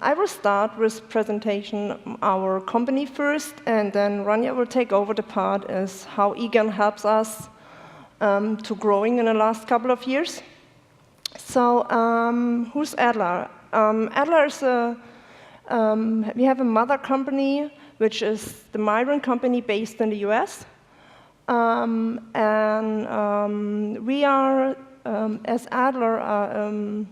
I will start with presentation our company first, and then Rania will take over the part as how eGain helps us to growing in the last couple of years. So who's Adler? Adler is we have a mother company, which is the Myron company based in the US. We are, as Adler,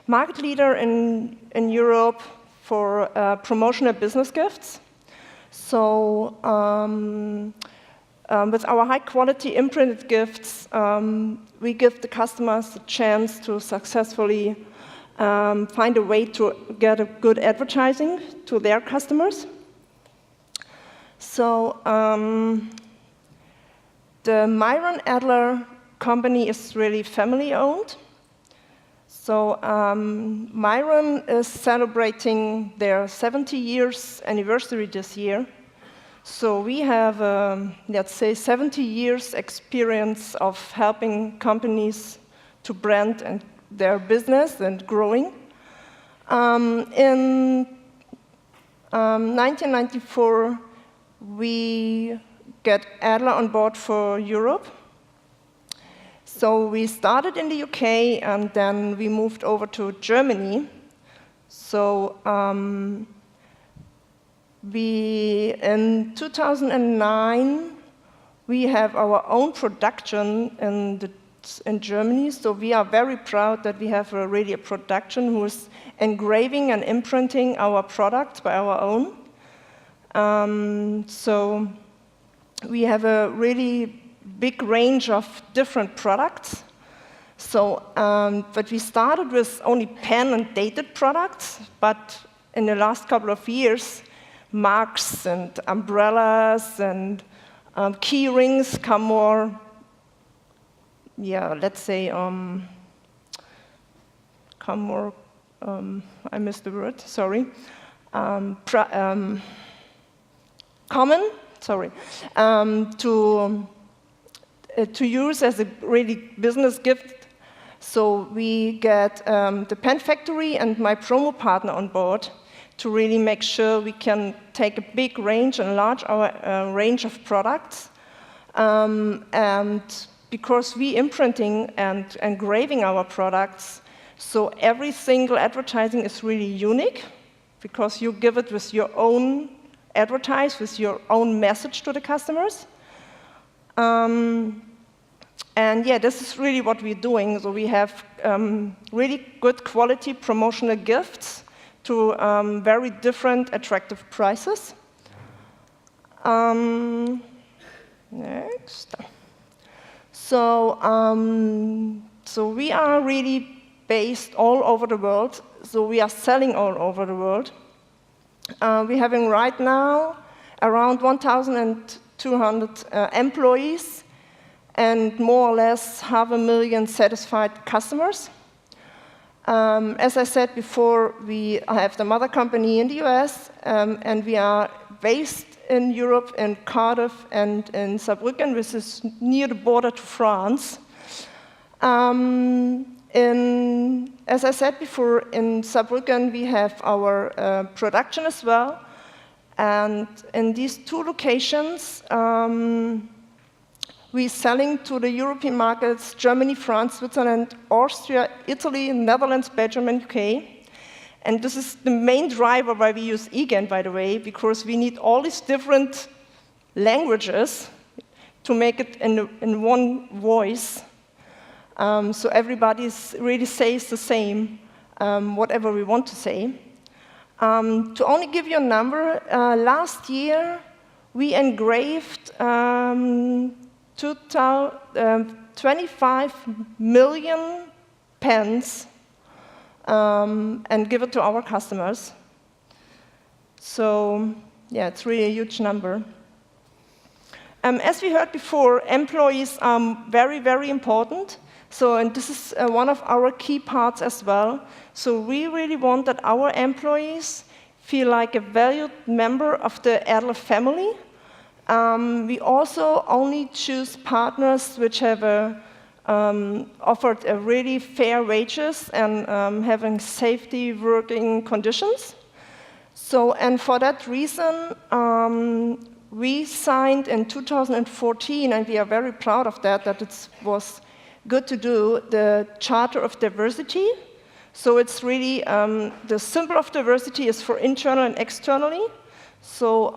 market leader in Europe for promotional business gifts. So with our high-quality imprinted gifts, we give the customers a chance to successfully find a way to get a good advertising to their customers. So the Myron Adler company is really family-owned. So Myron is celebrating their 70 years anniversary this year. So we have, let's say, 70 years experience of helping companies to brand and their business and growing. In 1994, we get Adler on board for Europe. So we started in the UK, and then we moved over to Germany. So in 2009, we have our own production in Germany. So we are very proud that we have really a production who is engraving and imprinting our products by our own. So we have a really big range of different products. So, but we started with only pen and dated products, but in the last couple of years, marks and umbrellas and key rings come more, let's say, come more, I missed the word, sorry, common, sorry, to use as a really business gift. So we get the Pen Factory and my promo partner on board to really make sure we can take a big range, enlarge our range of products. And because we imprinting and engraving our products, so every single advertising is really unique, because you give it with your own with your own message to the customers. And yeah, this is really what we're doing. So we have really good quality promotional gifts to very different, attractive prices. Next. So we are really based all over the world. So we are selling all over the world. We're having right now around 1,200 employees and more or less 500,000 satisfied customers. As I said before, we have the mother company in the US, and we are based in Europe, in Cardiff and in Saarbrücken, which is near the border to France. As I said before, in Saarbrücken, we have our production as well. And in these two locations, we're selling to the European markets, Germany, France, Switzerland, Austria, Italy, Netherlands, Belgium, and UK. And this is the main driver why we use eGain, by the way, because we need all these different languages to make it in one voice. So everybody really says the same, whatever we want to say. To only give you a number, last year we engraved 25 million pens and give it to our customers. So yeah, it's really a huge number. As we heard before, employees are very, very important. So, and this is one of our key parts as well. So we really want that our employees feel like a valued member of the Adler family. We also only choose partners which have a offered a really fair wages and having safety working conditions. So, and for that reason, we signed in 2014, and we are very proud of that it was good to do, the Charter of Diversity. So it's really, the symbol of diversity is for internal and externally. So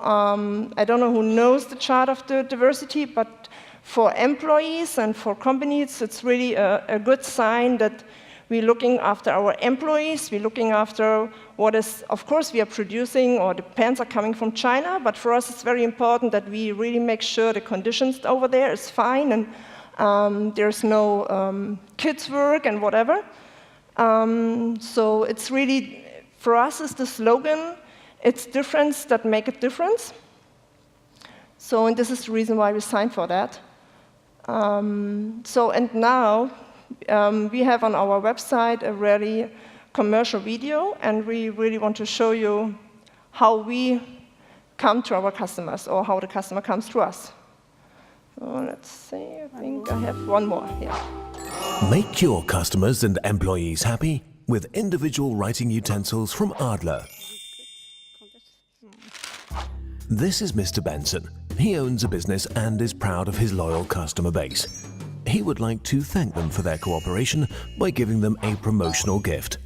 I don't know who knows the Charter of the Diversity, but for employees and for companies, it's really a good sign that we're looking after our employees, we're looking after what is, of course, we are producing, or the pens are coming from China, but for us it's very important that we really make sure the conditions over there is fine, and there's no kids work and whatever. So it's really, for us, is the slogan, it's difference that make a difference. So, and this is the reason why we signed for that. And now, we have on our website a really commercial video, and we really want to show you how we come to our customers, or how the customer comes to us. So let's see, I think I have one more here. Make your customers and employees happy with individual writing utensils from Adler. This is Mr. Benson. He owns a business and is proud of his loyal customer base. He would like to thank them for their cooperation by giving them a promotional gift.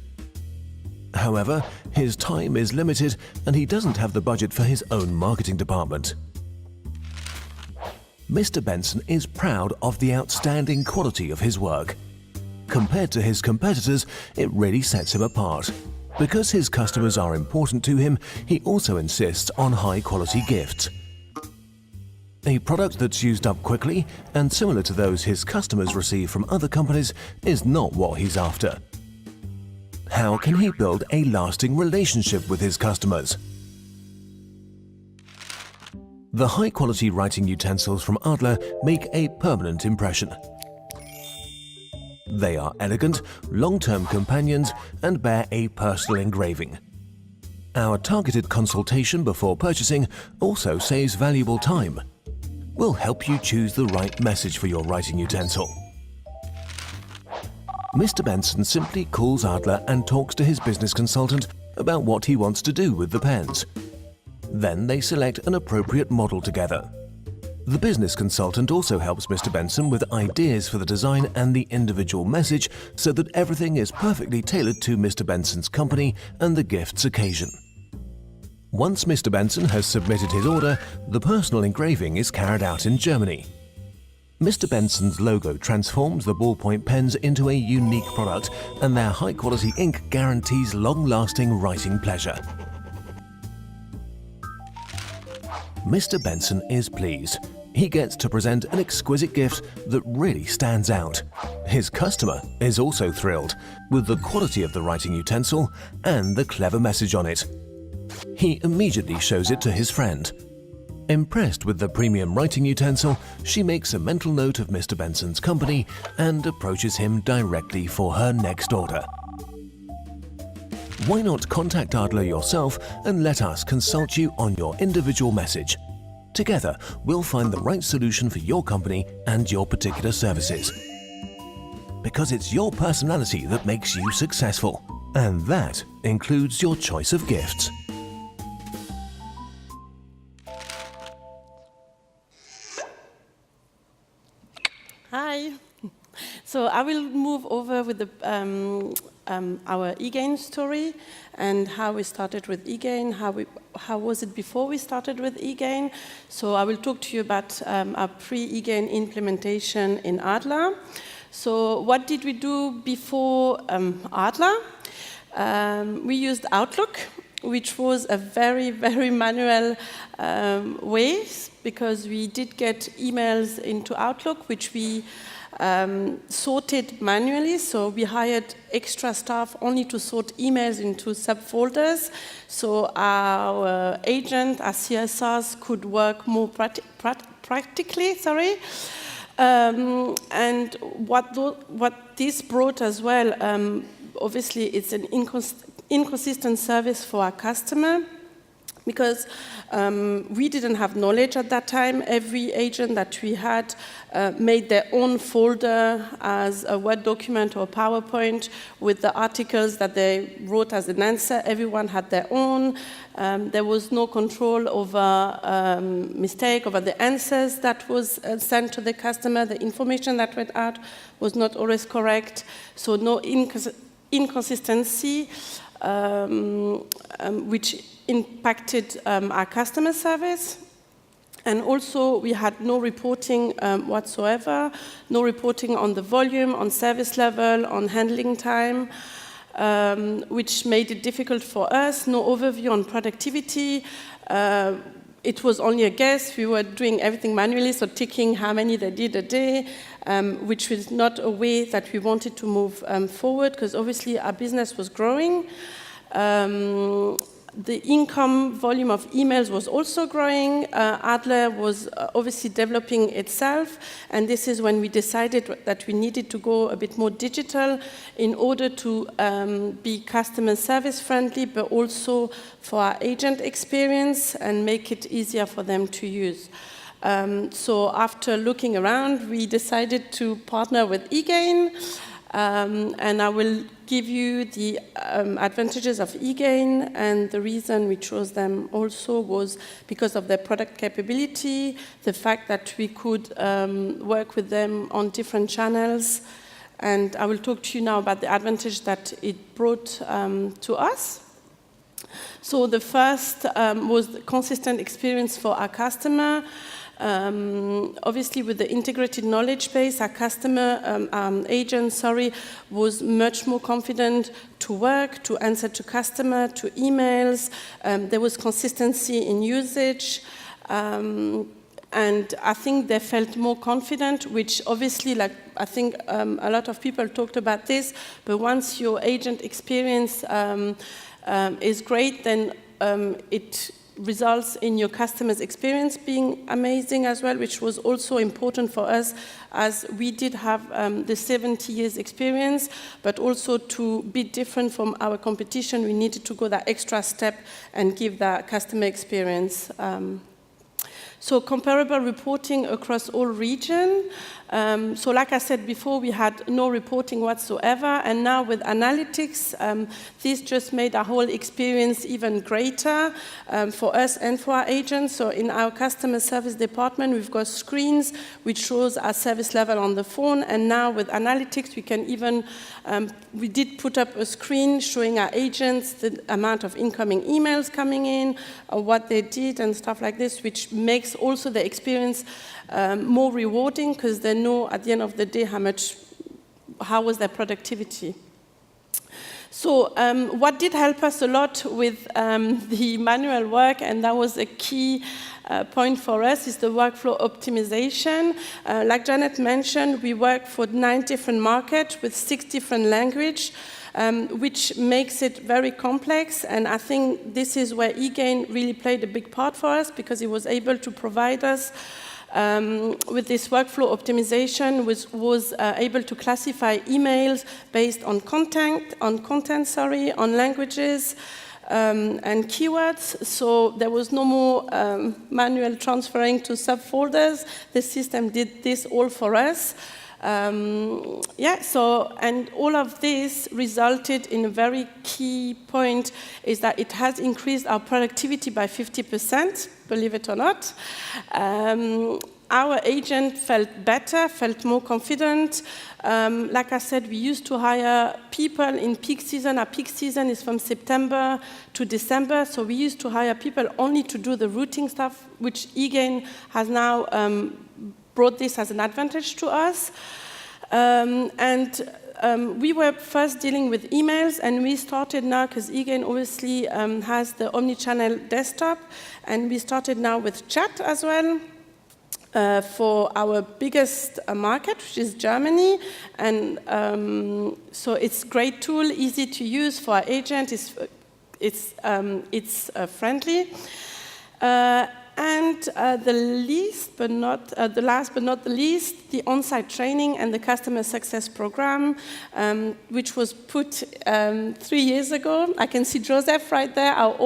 However, his time is limited and he doesn't have the budget for his own marketing department. Mr. Benson is proud of the outstanding quality of his work. Compared to his competitors, it really sets him apart. Because his customers are important to him, he also insists on high-quality gifts. A product that's used up quickly and similar to those his customers receive from other companies is not what he's after. How can he build a lasting relationship with his customers? The high-quality writing utensils from Adler make a permanent impression. They are elegant, long-term companions and bear a personal engraving. Our targeted consultation before purchasing also saves valuable time. We'll help you choose the right message for your writing utensil. Mr. Benson simply calls Adler and talks to his business consultant about what he wants to do with the pens. Then they select an appropriate model together. The business consultant also helps Mr. Benson with ideas for the design and the individual message so that everything is perfectly tailored to Mr. Benson's company and the gift's occasion. Once Mr. Benson has submitted his order, the personal engraving is carried out in Germany. Mr. Benson's logo transforms the ballpoint pens into a unique product, and their high-quality ink guarantees long-lasting writing pleasure. Mr. Benson is pleased. He gets to present an exquisite gift that really stands out. His customer is also thrilled with the quality of the writing utensil and the clever message on it. He immediately shows it to his friend. Impressed with the premium writing utensil, she makes a mental note of Mr. Benson's company and approaches him directly for her next order. Why not contact Adler yourself and let us consult you on your individual message? Together, we'll find the right solution for your company and your particular services. Because it's your personality that makes you successful, and that includes your choice of gifts. Hi. So I will move over with the, our eGain story and how we started with eGain, how was it before we started with eGain. So I will talk to you about our pre-eGain implementation in Adler. So what did we do before Adler? We used Outlook, which was a very, very manual way, because we did get emails into Outlook, which we sorted manually. So we hired extra staff only to sort emails into subfolders. So our agent, our CSRs, could work more practically. And what this brought as well, obviously it's an inconsistent service for our customer, because we didn't have knowledge at that time. Every agent that we had made their own folder as a Word document or PowerPoint with the articles that they wrote as an answer. Everyone had their own. There was no control over mistake, over the answers that was sent to the customer. The information that went out was not always correct, so no inconsistency, which impacted our customer service. And also, we had no reporting whatsoever, no reporting on the volume, on service level, on handling time, which made it difficult for us, no overview on productivity. It was only a guess. We were doing everything manually, so ticking how many they did a day, which was not a way that we wanted to move forward, because obviously our business was growing. The income volume of emails was also growing. Adler was obviously developing itself, and this is when we decided that we needed to go a bit more digital in order to be customer service friendly, but also for our agent experience and make it easier for them to use. So after looking around, we decided to partner with eGain, and I will give you the advantages of eGain, and the reason we chose them also was because of their product capability, the fact that we could work with them on different channels, and I will talk to you now about the advantage that it brought to us. So the first was the consistent experience for our customer. Obviously, with the integrated knowledge base, our agent, was much more confident to work, to answer to customer, to emails. There was consistency in usage. And I think they felt more confident, which obviously, I think a lot of people talked about this, but once your agent experience is great, then it results in your customer's experience being amazing as well, which was also important for us, as we did have the 70 years experience, but also to be different from our competition, we needed to go that extra step and give that customer experience. So comparable reporting across all regions. So like I said before, we had no reporting whatsoever, and now with analytics, this just made our whole experience even greater for us and for our agents. So in our customer service department, we've got screens which shows our service level on the phone, and now with analytics, we can even, we did put up a screen showing our agents the amount of incoming emails coming in, what they did and stuff like this, which makes also the experience more rewarding, because they know at the end of the day how was their productivity. So what did help us a lot with the manual work, and that was a key point for us, is the workflow optimization. Like Janet mentioned, we work for 9 different markets with 6 different languages, which makes it very complex, and I think this is where eGain really played a big part for us, because it was able to provide us with this workflow optimization, which was able to classify emails based on content, on languages, and keywords. So there was no more manual transferring to subfolders. The system did this all for us. And all of this resulted in a very key point, is that it has increased our productivity by 50%, believe it or not. Our agent felt better, felt more confident. Like I said, we used to hire people in peak season. Our peak season is from September to December, so we used to hire people only to do the routing stuff, which eGain has now brought this as an advantage to us. We were first dealing with emails, and we started now, because eGain obviously has the omni-channel desktop, and we started now with chat as well for our biggest market, which is Germany. And so it's a great tool, easy to use for our agent, it's friendly. And the last but not the least, the on-site training and the customer success program, which was put 3 years ago. I can see Joseph right there, our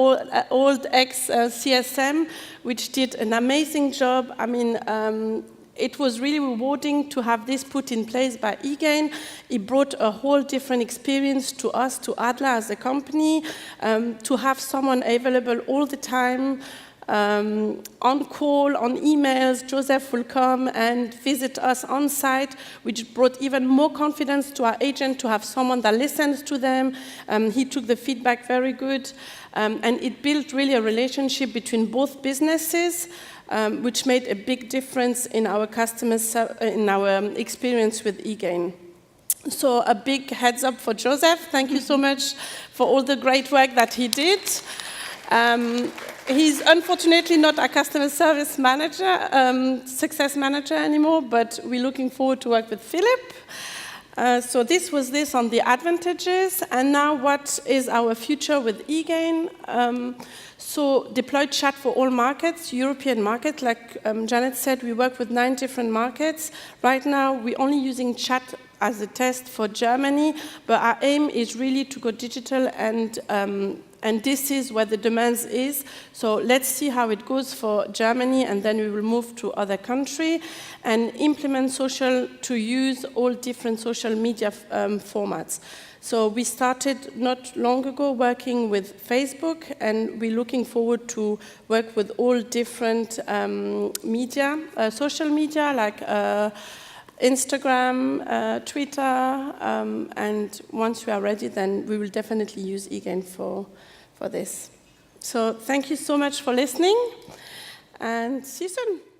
old ex-CSM, which did an amazing job. I mean, it was really rewarding to have this put in place by eGain. It brought a whole different experience to us, to Adler as a company, to have someone available all the time, on call, on emails. Joseph will come and visit us on site, which brought even more confidence to our agent to have someone that listens to them. He took the feedback very good, and it built really a relationship between both businesses, which made a big difference in our customers, in our experience with eGain. So a big heads up for Joseph. Thank you so much for all the great work that he did. He's unfortunately not a customer service manager, success manager anymore, but we're looking forward to work with Philip. So this was this on the advantages, and now what is our future with eGain? So deployed chat for all markets, European markets, like Janet said, we work with 9 different markets. Right now, we're only using chat as a test for Germany, but our aim is really to go digital, and this is where the demands is. So let's see how it goes for Germany, and then we will move to other countries and implement social to use all different social media formats. So we started not long ago working with Facebook, and we're looking forward to work with all different media, social media like Instagram, Twitter, and once we are ready, then we will definitely use eGain for this. So thank you so much for listening, and see you soon.